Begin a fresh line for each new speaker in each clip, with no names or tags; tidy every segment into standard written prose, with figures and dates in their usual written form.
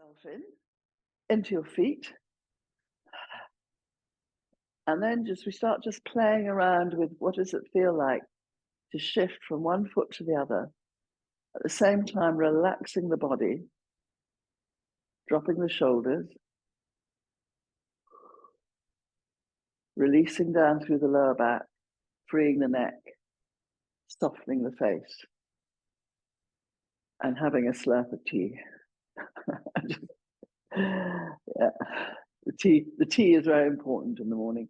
yourself into your feet. And then we start just playing around with what does it feel like to shift from one foot to the other, at the same time relaxing the body, dropping the shoulders, releasing down through the lower back, freeing the neck, softening the face, and having a slurp of tea. Yeah. The tea is very important in the morning.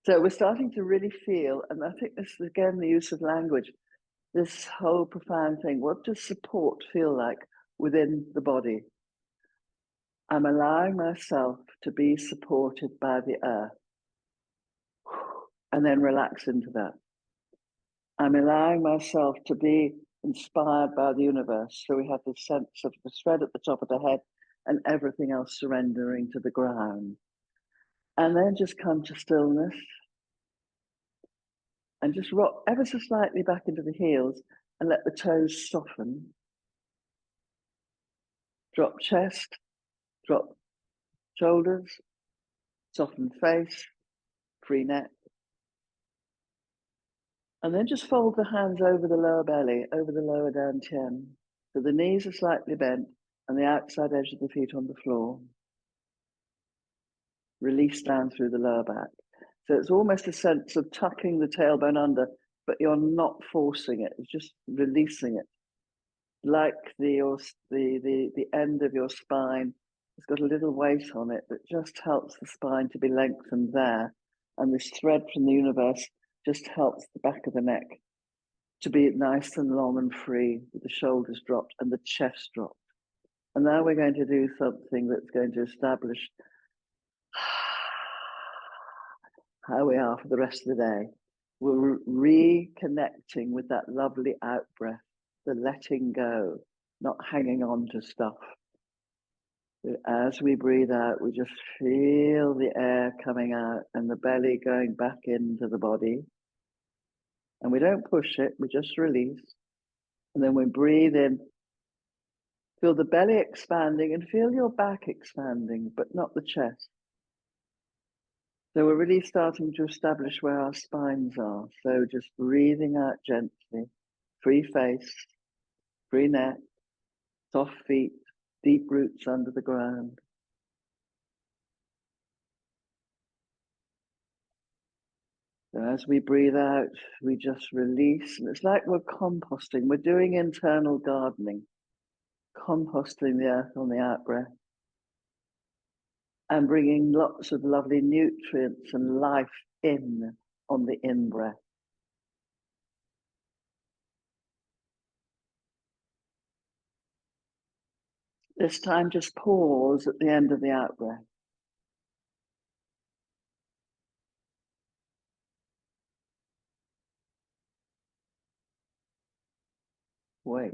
So we're starting to really feel, and I think this is again the use of language, this whole profound thing. What does support feel like within the body? I'm allowing myself to be supported by the earth, and then relax into that. I'm allowing myself to be inspired by the universe. So we have this sense of the thread at the top of the head and everything else surrendering to the ground. And then just come to stillness and just rock ever so slightly back into the heels and let the toes soften. Drop chest, drop shoulders, soften face, free neck. And then just fold the hands over the lower belly, over the lower dantian. So the knees are slightly bent and the outside edge of the feet on the floor. Release down through the lower back. So it's almost a sense of tucking the tailbone under, but you're not forcing it, it's just releasing it. Like the end of your spine has got a little weight on it that just helps the spine to be lengthened there. And this thread from the universe just helps the back of the neck to be nice and long and free, with the shoulders dropped and the chest dropped. And now we're going to do something that's going to establish how we are for the rest of the day. We're reconnecting with that lovely out breath, the letting go, not hanging on to stuff. As we breathe out, we just feel the air coming out and the belly going back into the body. And we don't push it, we just release. And then we breathe in, feel the belly expanding and feel your back expanding, but not the chest. So we're really starting to establish where our spines are. So just breathing out gently, free face, free neck, soft feet, deep roots under the ground. So as we breathe out, we just release. And it's like we're composting. We're doing internal gardening, composting the earth on the out breath, and bringing lots of lovely nutrients and life in on the in breath. This time, just pause at the end of the out breath. Wait.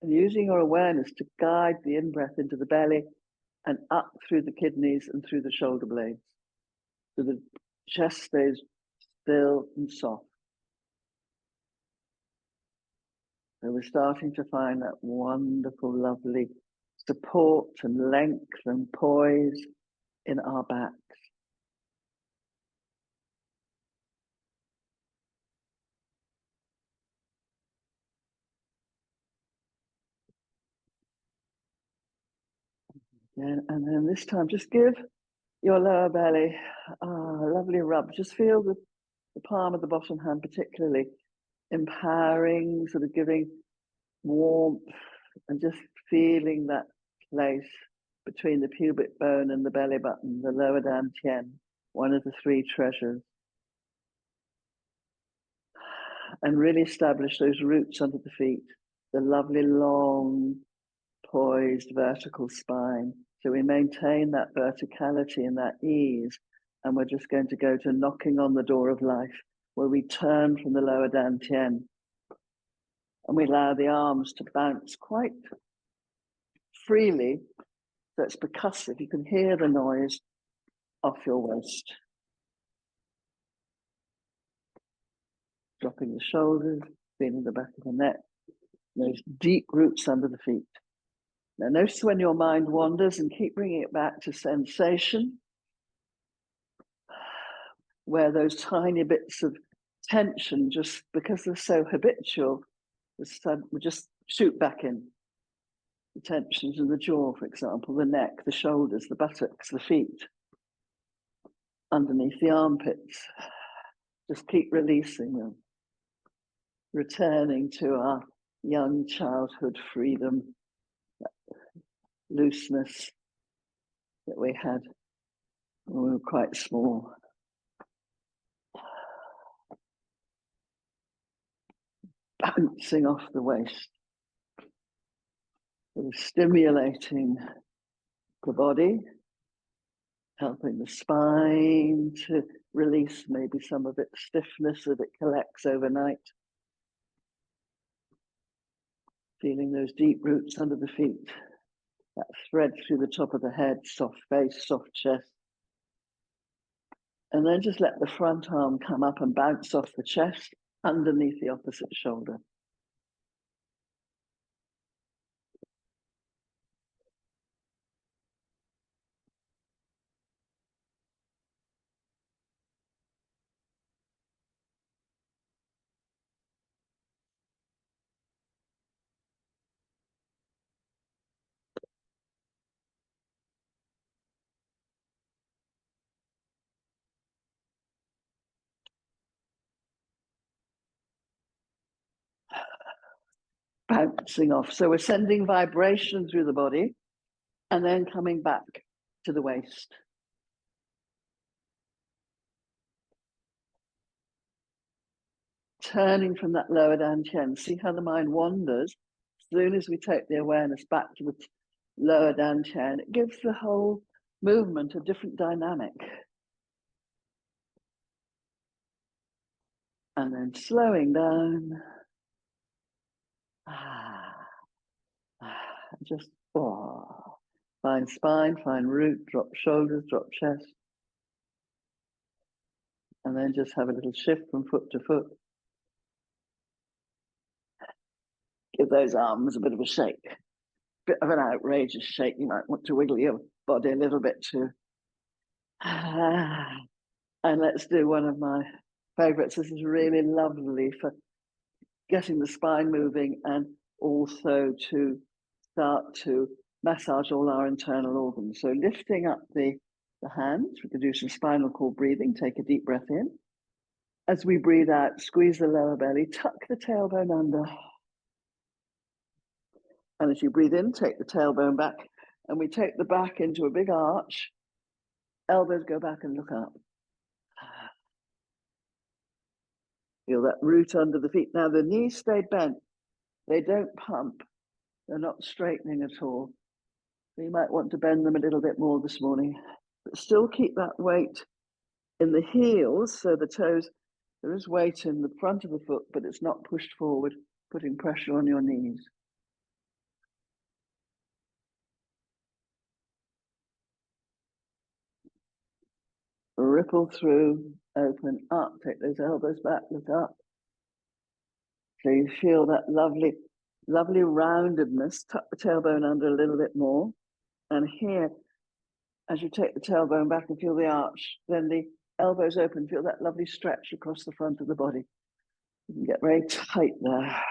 And using your awareness to guide the in-breath into the belly and up through the kidneys and through the shoulder blades. So the chest stays still and soft. So we're starting to find that wonderful, lovely support and length and poise in our backs. And then this time, just give your lower belly a lovely rub. Just feel the palm of the bottom hand particularly empowering, sort of giving warmth and just feeling that place between the pubic bone and the belly button, the lower dantian, one of the three treasures. And really establish those roots under the feet, the lovely long, poised vertical spine. So we maintain that verticality and that ease. And we're just going to go to knocking on the door of life, where we turn from the lower dantian and we allow the arms to bounce quite freely. So it's percussive. You can hear the noise off your waist. Dropping the shoulders, feeling the back of the neck, those deep roots under the feet. Now notice when your mind wanders and keep bringing it back to sensation, where those tiny bits of tension, just because they're so habitual, we just shoot back in. The tensions in the jaw, for example, the neck, the shoulders, the buttocks, the feet, underneath the armpits. Just keep releasing them, returning to our young childhood freedom, looseness that we had when we were quite small. Bouncing off the waist, stimulating the body, helping the spine to release maybe some of its stiffness that it collects overnight. Feeling those deep roots under the feet, that thread through the top of the head, soft face, soft chest. And then just let the front arm come up and bounce off the chest underneath the opposite shoulder. Bouncing off. So we're sending vibration through the body and then coming back to the waist. Turning from that lower dantian. See how the mind wanders? As soon as we take the awareness back to the lower dantian, it gives the whole movement a different dynamic. And then slowing down. Just find spine, find root, drop shoulders, drop chest. And then just have a little shift from foot to foot. Give those arms a bit of a shake. Bit of an outrageous shake. You might want to wiggle your body a little bit too. And let's do one of my favorites. This is really lovely for getting the spine moving and also to start to massage all our internal organs. So lifting up the hands, we can do some spinal cord breathing. Take a deep breath in. As we breathe out, squeeze the lower belly, tuck the tailbone under. And as you breathe in, take the tailbone back, and we take the back into a big arch. Elbows go back and look up. Feel that root under the feet. Now the knees stay bent. They don't pump. They're not straightening at all. So you might want to bend them a little bit more this morning, but still keep that weight in the heels. So the toes, there is weight in the front of the foot, but it's not pushed forward, putting pressure on your knees. Ripple through, open up, take those elbows back, look up. So you feel that lovely, lovely roundedness. Tuck the tailbone under a little bit more. And here, as you take the tailbone back and feel the arch, then the elbows open, feel that lovely stretch across the front of the body. You can get very tight there.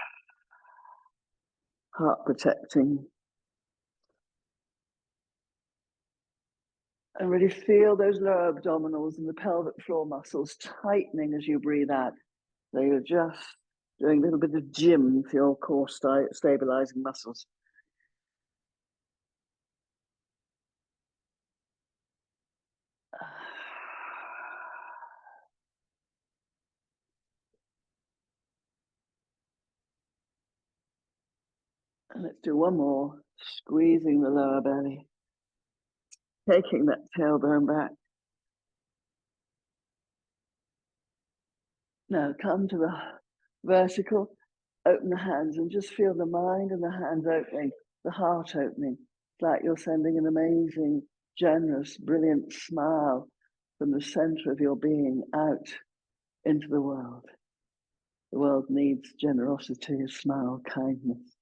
Heart protecting. And really feel those lower abdominals and the pelvic floor muscles tightening as you breathe out. So you're just doing a little bit of gym for your core stabilizing muscles. And let's do one more, squeezing the lower belly, taking that tailbone back. Now come to the vertical, open the hands and just feel the mind and the hands opening, the heart opening. It's like you're sending an amazing, generous, brilliant smile from the center of your being out into the world. The world needs generosity, smile, kindness.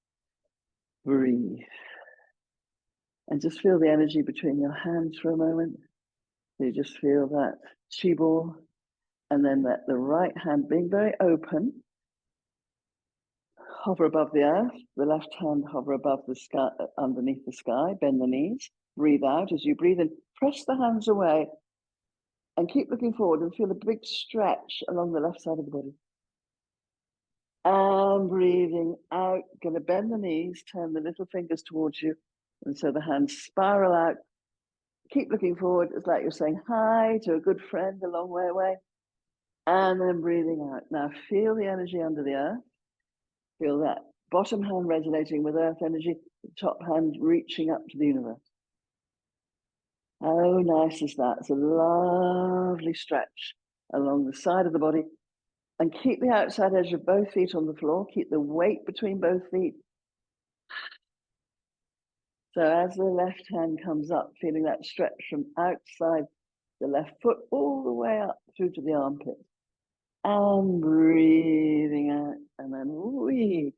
Breathe. And just feel the energy between your hands for a moment. So you just feel that chi ball, and then let the right hand, being very open, hover above the earth. The left hand hover above the sky, underneath the sky. Bend the knees. Breathe out. As you breathe in, press the hands away and keep looking forward and feel a big stretch along the left side of the body. And breathing out, going to bend the knees, turn the little fingers towards you. And so the hands spiral out. Keep looking forward. It's like you're saying hi to a good friend a long way away. And then breathing out. Now feel the energy under the earth. Feel that bottom hand resonating with earth energy, the top hand reaching up to the universe. How nice is that? It's a lovely stretch along the side of the body. And keep the outside edge of both feet on the floor. Keep the weight between both feet. So as the left hand comes up, feeling that stretch from outside the left foot all the way up through to the armpit. And breathing out. And then wee.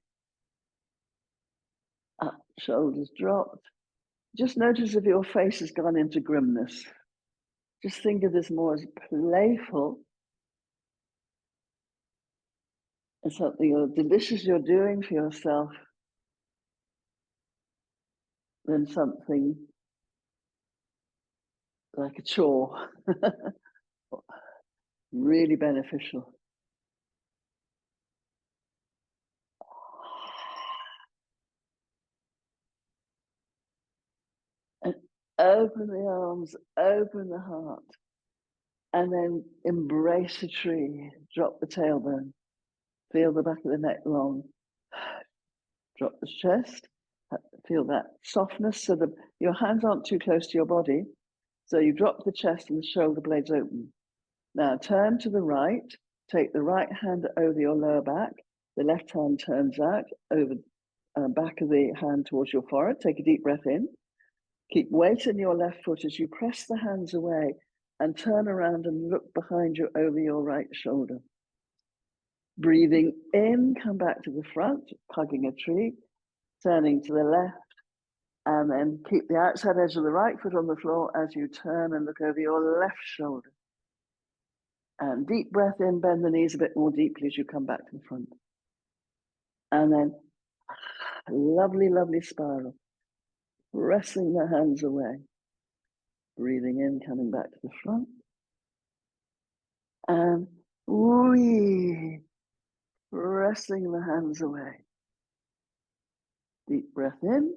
Up, shoulders dropped. Just notice if your face has gone into grimness. Just think of this more as playful and something delicious you're doing for yourself than something like a chore. Really beneficial. And open the arms, open the heart, and then embrace a tree. Drop the tailbone. Feel the back of the neck long. Drop the chest. Feel that softness so that your hands aren't too close to your body. So you drop the chest and the shoulder blades open. Now turn to the right. Take the right hand over your lower back. The left hand turns out over back of the hand towards your forehead. Take a deep breath in. Keep weight in your left foot as you press the hands away and turn around and look behind you over your right shoulder. Breathing in, come back to the front, hugging a tree, turning to the left, and then keep the outside edge of the right foot on the floor as you turn and look over your left shoulder. And deep breath in, bend the knees a bit more deeply as you come back to the front. And then lovely, lovely spiral. Pressing the hands away. Breathing in, coming back to the front. And wee, pressing the hands away. Deep breath in.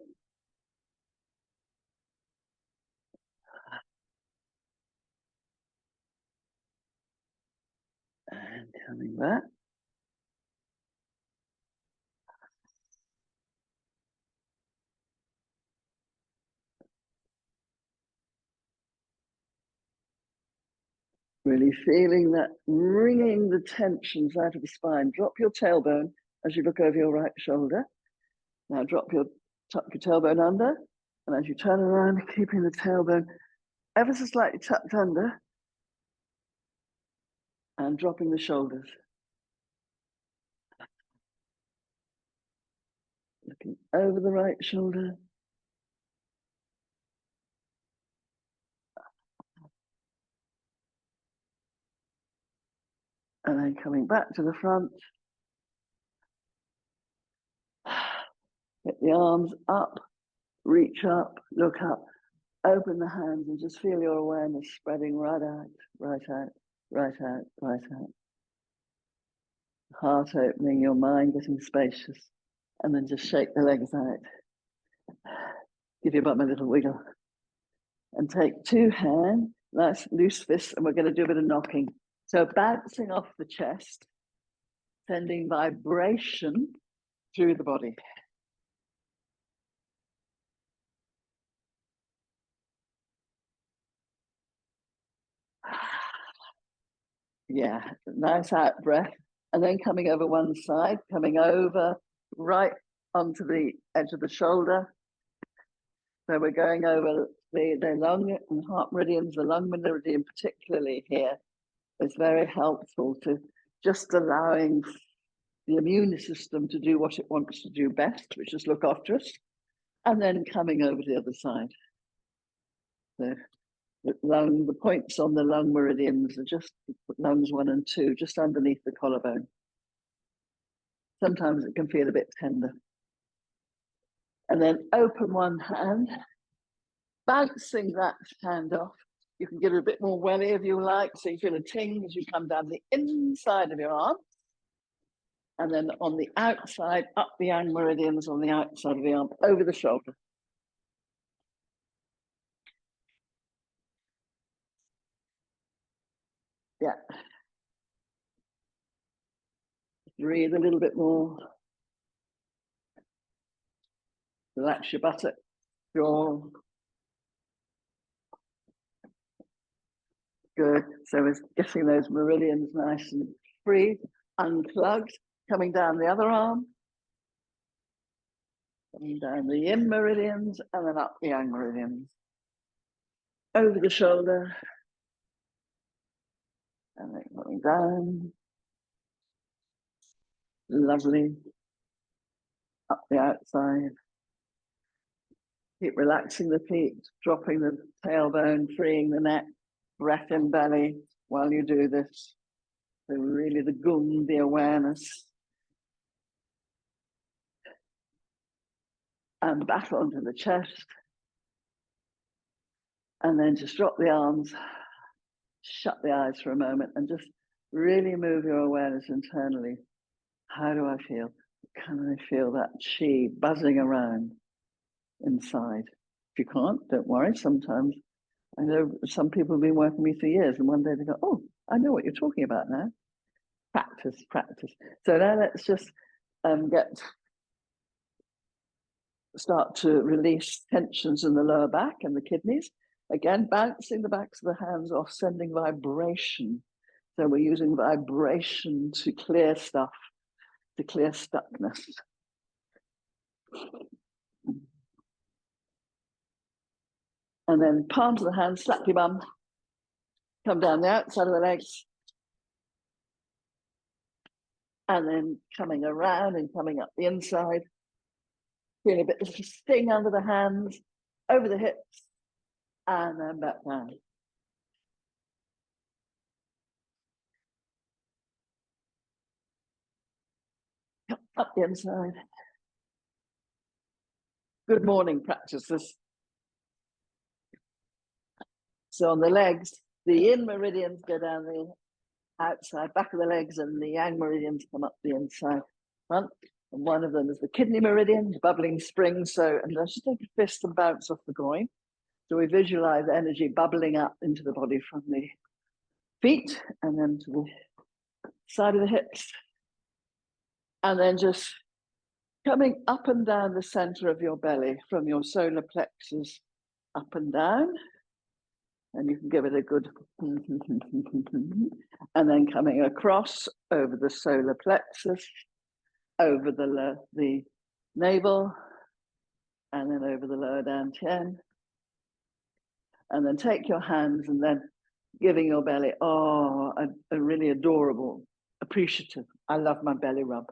And coming back. Really feeling that wringing the tensions out of the spine. Drop your tailbone as you look over your right shoulder. Now tuck your tailbone under. And as you turn around, keeping the tailbone ever so slightly tucked under. And dropping the shoulders. Looking over the right shoulder. And then coming back to the front. Get the arms up, reach up, look up, open the hands and just feel your awareness spreading right out, right out, right out, right out. Heart opening, your mind getting spacious. And then just shake the legs out. Give your bum a little wiggle. And take two hands, nice loose fists, and we're going to do a bit of knocking. So bouncing off the chest, sending vibration through the body. Yeah, nice out breath. And then coming over one side, coming over right onto the edge of the shoulder. So we're going over the lung and heart meridians, the lung meridian particularly here is very helpful to just allowing the immune system to do what it wants to do best, which is look after us, and then coming over to the other side. The points on the lung meridians are just lungs 1 and 2, just underneath the collarbone. Sometimes it can feel a bit tender. And then open one hand, bouncing that hand off. You can get a bit more welly if you like, so you feel a ting as you come down the inside of your arm. And then on the outside, up the yang meridians on the outside of the arm, over the shoulder. Yeah. Breathe a little bit more. Relax your buttock, jaw. Good. So it's getting those meridians nice and free, unplugged, coming down the other arm. Coming down the yin meridians and then up the yang meridians. Over the shoulder. And then coming down. Lovely. Up the outside. Keep relaxing the feet, dropping the tailbone, freeing the neck, breath in belly while you do this. So really the gung, the awareness. And back onto the chest. And then just drop the arms, shut the eyes for a moment and just really move your awareness internally. How do I feel? Can I feel that chi buzzing around inside? If you can't, don't worry. Sometimes I know some people have been working with me for years and one day they go, oh, I know what you're talking about now. Practice, practice. So now let's just start to release tensions in the lower back and the kidneys. Again, bouncing the backs of the hands off, sending vibration. So we're using vibration to clear stuff, to clear stuckness. And then palms of the hands, slap your bum, come down the outside of the legs. And then coming around and coming up the inside. Feeling a bit of a sting under the hands, over the hips, and then back down. Up the inside. Good morning practices. So on the legs, the yin meridians go down the outside, back of the legs, and the yang meridians come up the inside front. And one of them is the kidney meridian, bubbling spring. So, and let's just take a fist and bounce off the groin. So we visualize energy bubbling up into the body from the feet and then to the side of the hips. And then just coming up and down the center of your belly from your solar plexus up and down. And you can give it a good and then coming across over the solar plexus, over the navel, and then over the lower dantian. And then take your hands and then giving your belly, a really adorable, appreciative, I love my belly rub.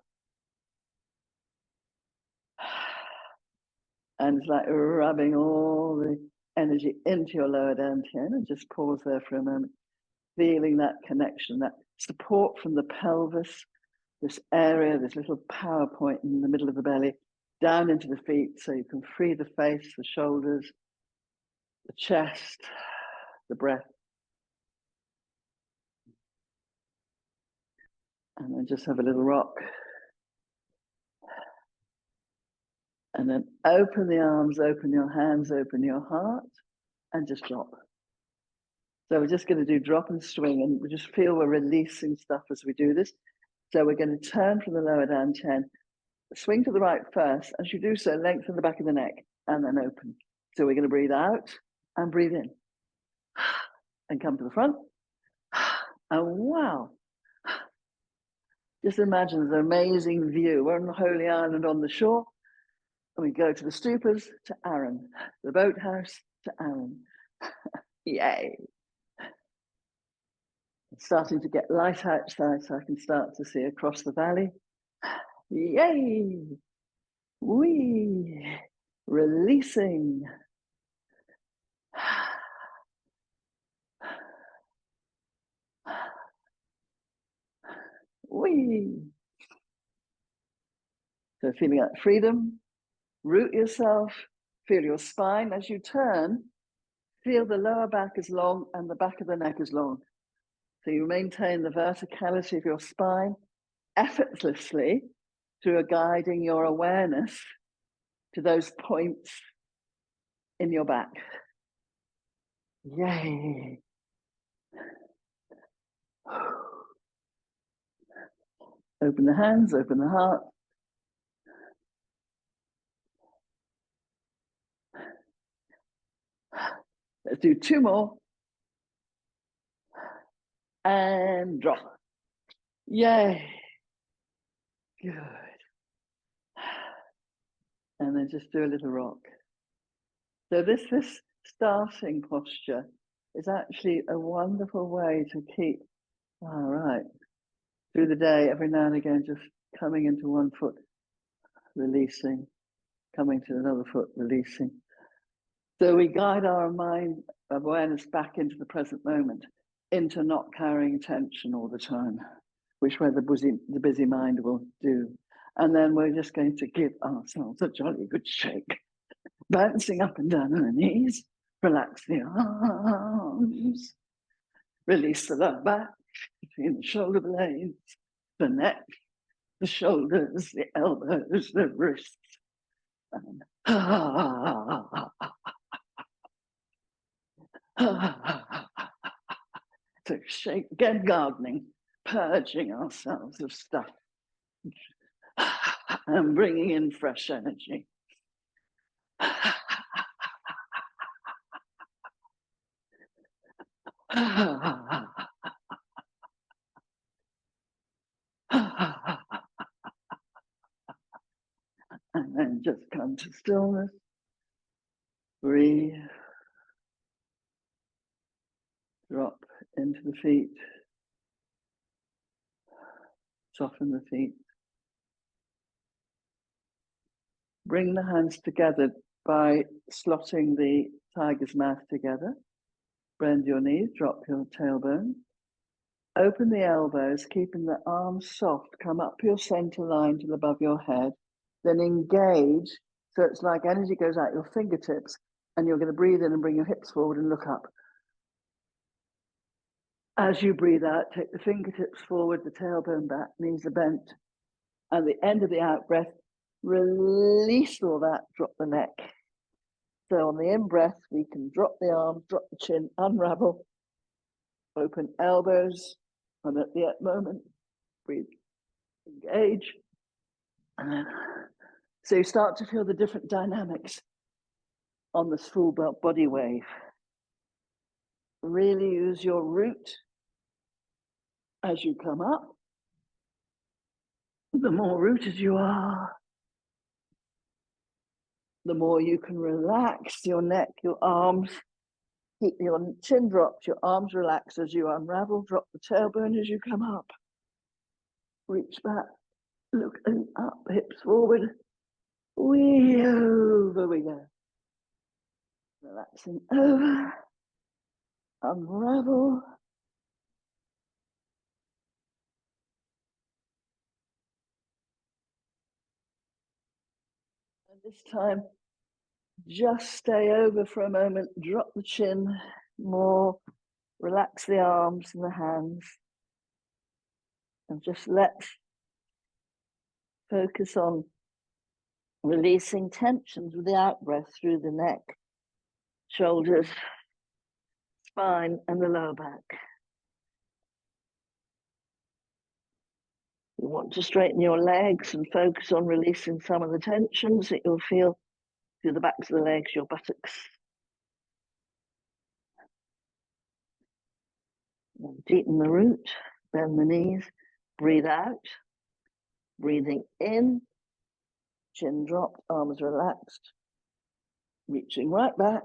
And it's like rubbing all the energy into your lower dantian, and just pause there for a moment, feeling that connection, that support from the pelvis, this area, this little power point in the middle of the belly, down into the feet so you can free the face, the shoulders, the chest, the breath. And then just have a little rock. And then open the arms, open your hands, open your heart, and just drop. So we're just going to do drop and swing, and we just feel we're releasing stuff as we do this. So we're going to turn from the lower dantian, swing to the right first. As you do so, lengthen the back of the neck, and then open. So we're going to breathe out and breathe in. And come to the front. And wow. Just imagine this amazing view. We're on the Holy Island on the shore. And we go to the stupas, to Arran, the boathouse, to Arran. Yay. It's starting to get light outside, so I can start to see across the valley. Yay! Wee! Releasing. Wee! So feeling that freedom, root yourself, feel your spine as you turn, feel the lower back is long and the back of the neck is long. So you maintain the verticality of your spine effortlessly through guiding your awareness to those points in your back. Yay! Open the hands, open the heart. Let's do 2 more. And drop. Yay! Good. And then just do a little rock. So this starting posture is actually a wonderful way to keep, all right, through the day, every now and again, just coming into one foot, releasing, coming to another foot, releasing. So we guide our mind awareness back into the present moment, into not carrying tension all the time, which way the busy mind will do. And then we're just going to give ourselves a jolly good shake, bouncing up and down on the knees, relax the arms, release the lower back between the shoulder blades, the neck, the shoulders, the elbows, the wrists. And so shake, again gardening, purging ourselves of stuff and bringing in fresh energy. And then just come to stillness, breathe, drop into the feet, soften the feet. Bring the hands together by slotting the tiger's mouth together. Bend your knees, drop your tailbone. Open the elbows, keeping the arms soft. Come up your center line till above your head. Then engage, so it's like energy goes out your fingertips, and you're going to breathe in and bring your hips forward and look up. As you breathe out, take the fingertips forward, the tailbone back, knees are bent. At the end of the out breath, release all that, drop the neck. So on the in-breath, we can drop the arms, drop the chin, unravel, open elbows, and at the moment, breathe, engage. And then, so you start to feel the different dynamics on this full body wave. Really use your root as you come up. The more rooted you are, the more you can relax your neck, your arms. Keep your chin dropped, your arms relaxed as you unravel. Drop the tailbone as you come up. Reach back, look up, hips forward. Over we go. Relaxing over, unravel. And this time, just stay over for a moment, drop the chin more, relax the arms and the hands, and just let's focus on releasing tensions with the out breath through the neck, shoulders, spine, and the lower back. You want to straighten your legs and focus on releasing some of the tensions that you'll feel through the backs of the legs, your buttocks. And deepen the root, bend the knees, breathe out, breathing in, chin dropped, arms relaxed, reaching right back.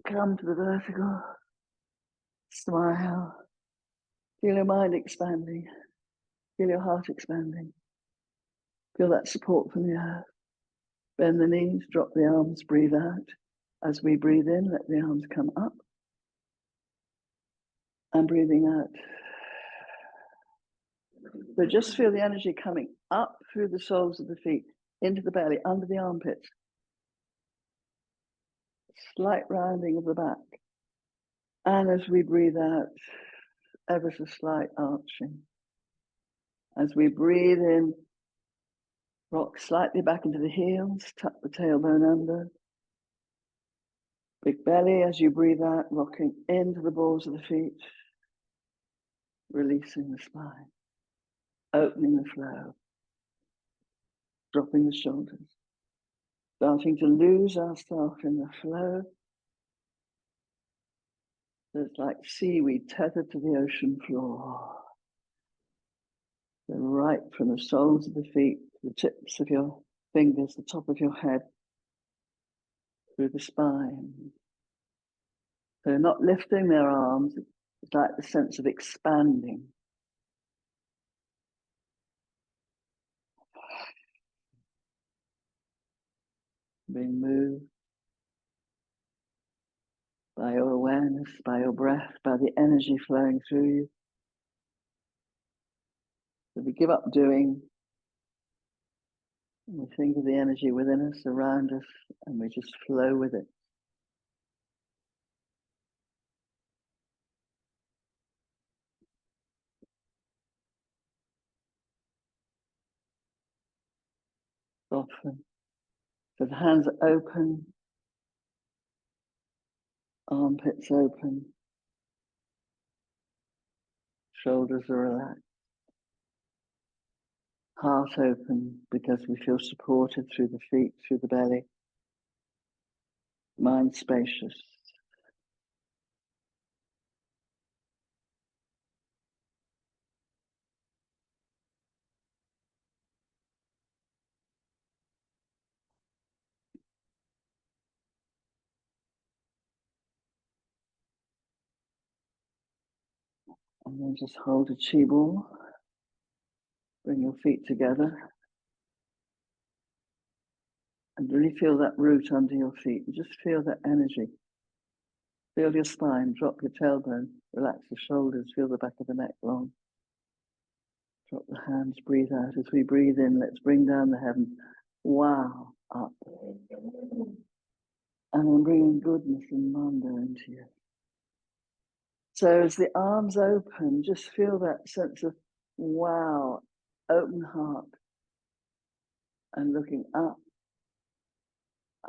Come to the vertical, smile, Feel your mind expanding. Feel your heart expanding. Feel that support from the earth. Bend the knees, drop the arms, breathe out. As we breathe in, let the arms come up. And breathing out. So just feel the energy coming up through the soles of the feet, into the belly, under the armpits. Slight rounding of the back. And as we breathe out, ever so slight arching. As we breathe in, rock slightly back into the heels, tuck the tailbone under. Big belly as you breathe out, rocking into the balls of the feet, releasing the spine, opening the flow, dropping the shoulders, starting to lose ourselves in the flow. It's like seaweed tethered to the ocean floor. So right from the soles of the feet, the tips of your fingers, the top of your head, through the spine. So not lifting their arms, it's like the sense of expanding. Being moved by your awareness, by your breath, by the energy flowing through you. So we give up doing, and we think of the energy within us, around us, and we just flow with it. Soften. So the hands are open, armpits open, shoulders are relaxed, heart open because we feel supported through the feet, through the belly, mind spacious. And then just hold a chi ball. Bring your feet together. And really feel that root under your feet. Just feel that energy. Feel your spine, drop your tailbone, relax the shoulders, feel the back of the neck long. Drop the hands, breathe out. As we breathe in, let's bring down the heavens. Wow, up. And then bringing goodness and wonder into you. So as the arms open, just feel that sense of wow, open heart. And looking up,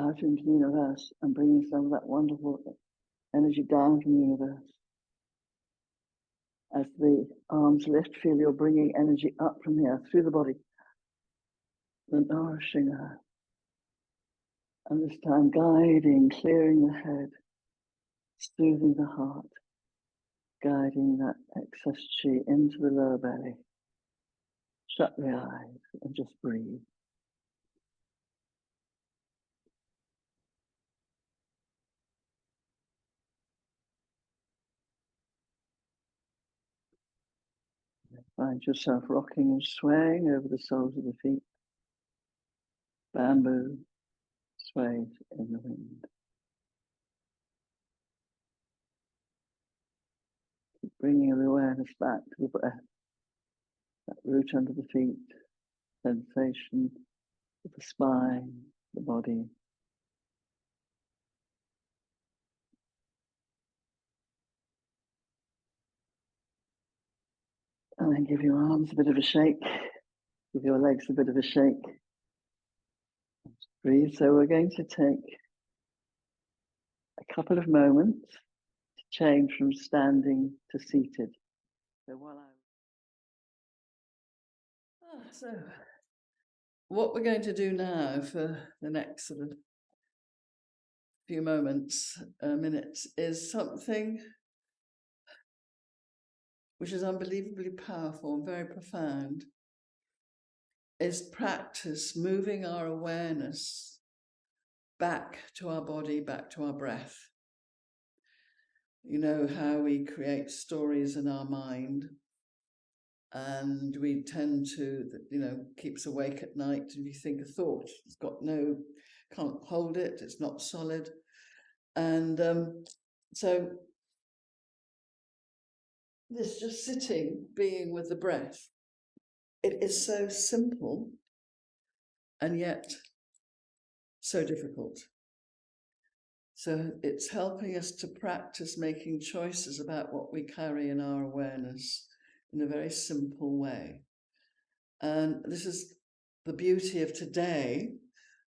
out into the universe and bringing some of that wonderful energy down from the universe. As the arms lift, feel you're bringing energy up from the earth, through the body, the nourishing earth. And this time guiding, clearing the head, soothing the heart, guiding that excess chi into the lower belly. Shut the eyes and just breathe. Find yourself rocking and swaying over the soles of the feet. Bamboo sways in the wind. Keep bringing the awareness back to the breath. That root under the feet, sensation of the spine, the body. And then give your arms a bit of a shake. Give your legs a bit of a shake. Breathe. So we're going to take a couple of moments to change from standing to seated. So what we're going to do now for the next sort of few moments, minutes, is something which is unbelievably powerful and very profound, is practice moving our awareness back to our body, back to our breath. You know how we create stories in our mind
And we tend to, keeps awake at night. And you think a thought, it's got can't hold it, it's not solid. And so this just sitting, being with the breath, it is so simple and yet so difficult. So it's helping us to practice making choices about what we carry in our awareness in a very simple way. And this is the beauty of today.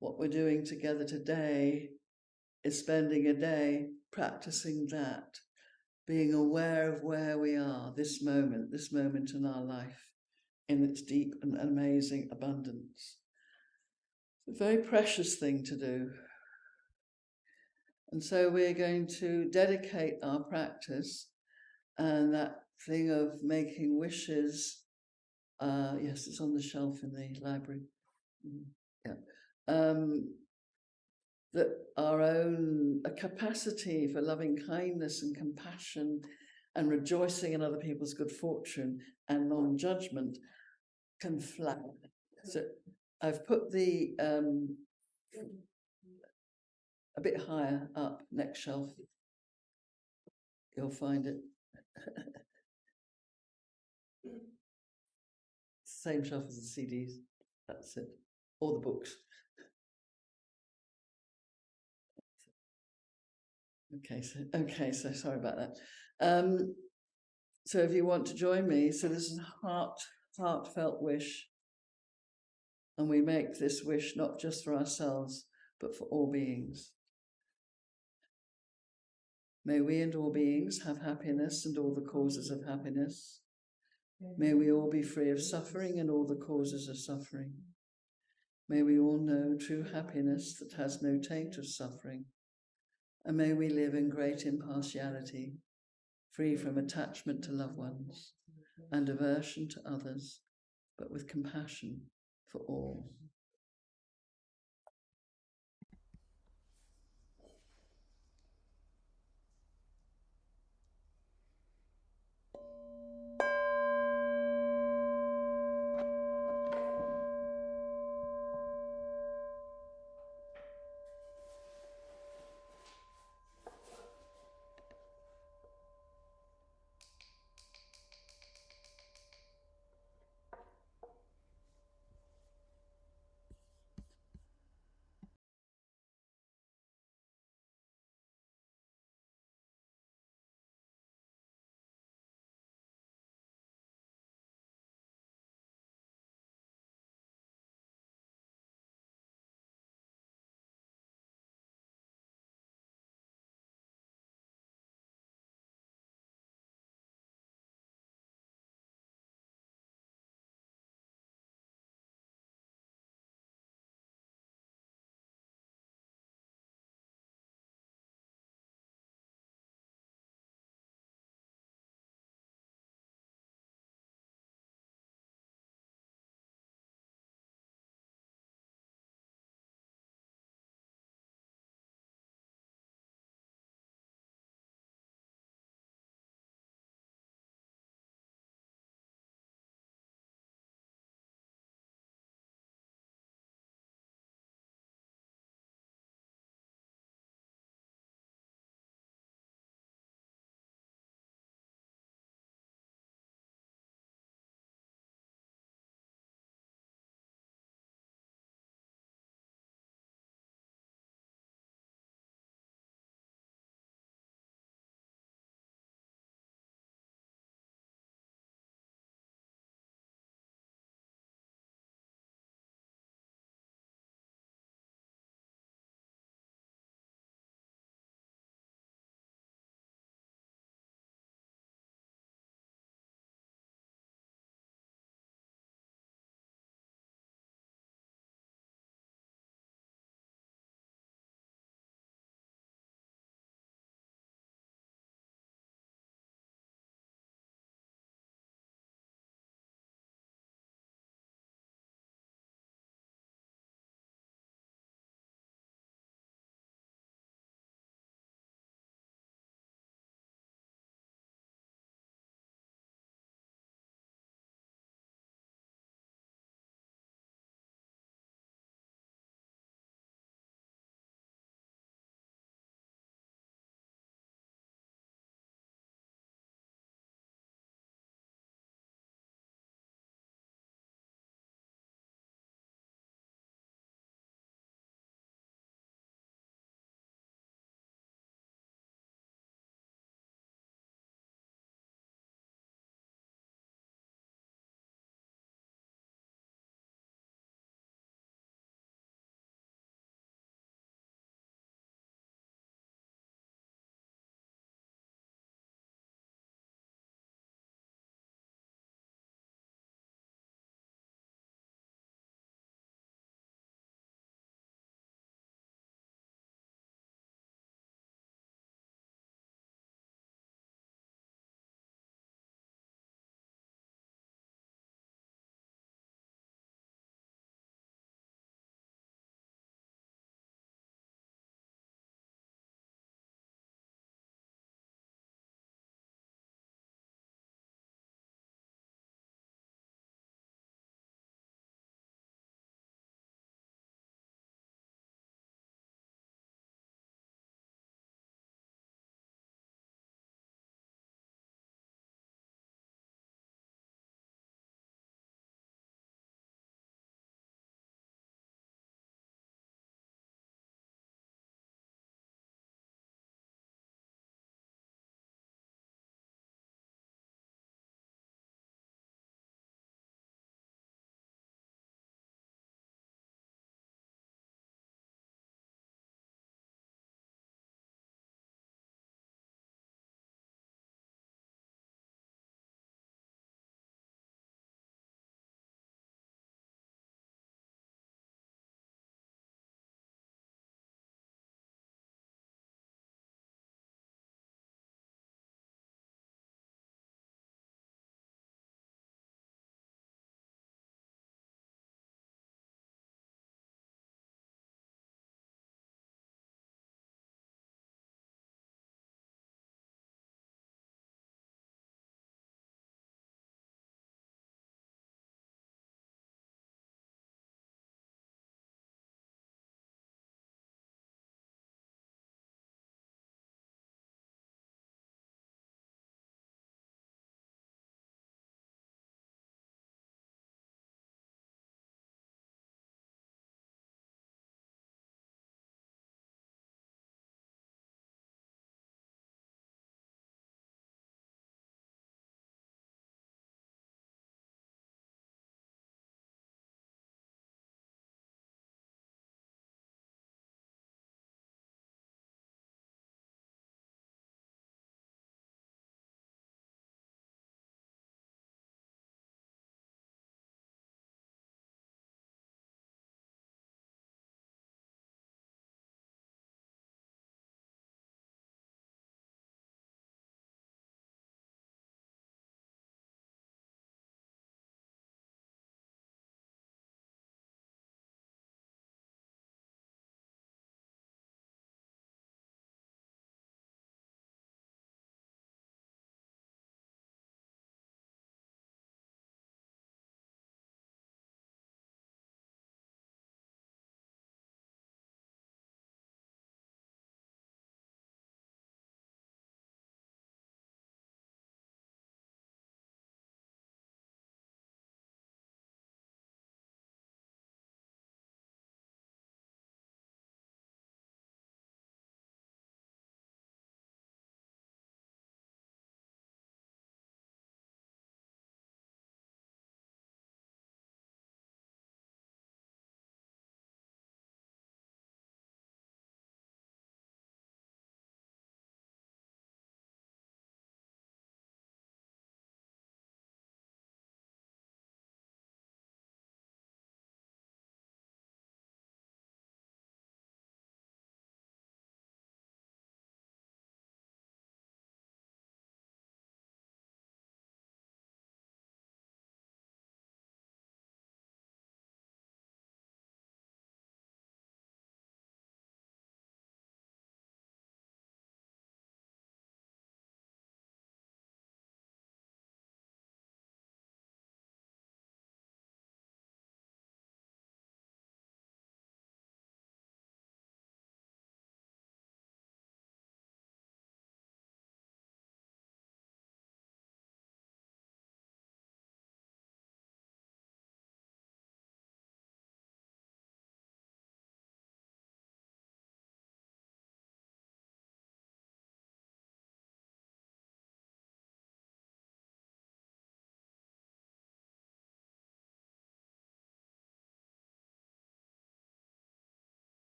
What we're doing together today is spending a day practicing that, being aware of where we are, this moment in our life, in its deep and amazing abundance. It's a very precious thing to do. And so we're going to dedicate our practice, and that thing of making wishes, yes, it's on the shelf in the library. Yeah. That our own capacity for loving kindness and compassion and rejoicing in other people's good fortune and non-judgment can flower. So I've put the a bit higher up, next shelf. You'll find it. Same shelf as the CDs. That's it. Or the books. Okay, so sorry about that. So if you want to join me, so this is a heartfelt wish. And we make this wish not just for ourselves, but for all beings. May we and all beings have happiness and all the causes of happiness. May we all be free of suffering and all the causes of suffering. May we all know true happiness that has no taint of suffering. And may we live in great impartiality, free from attachment to loved ones and aversion to others, but with compassion for all.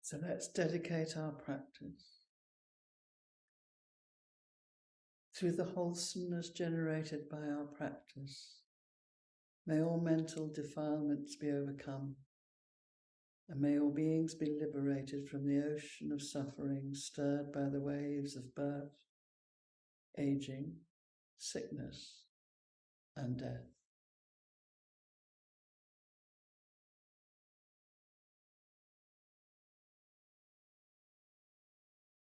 So let's dedicate our practice through the wholesomeness generated by our practice. May all mental defilements be overcome, and may all beings be liberated from the ocean of suffering stirred by the waves of birth, aging, sickness, and death.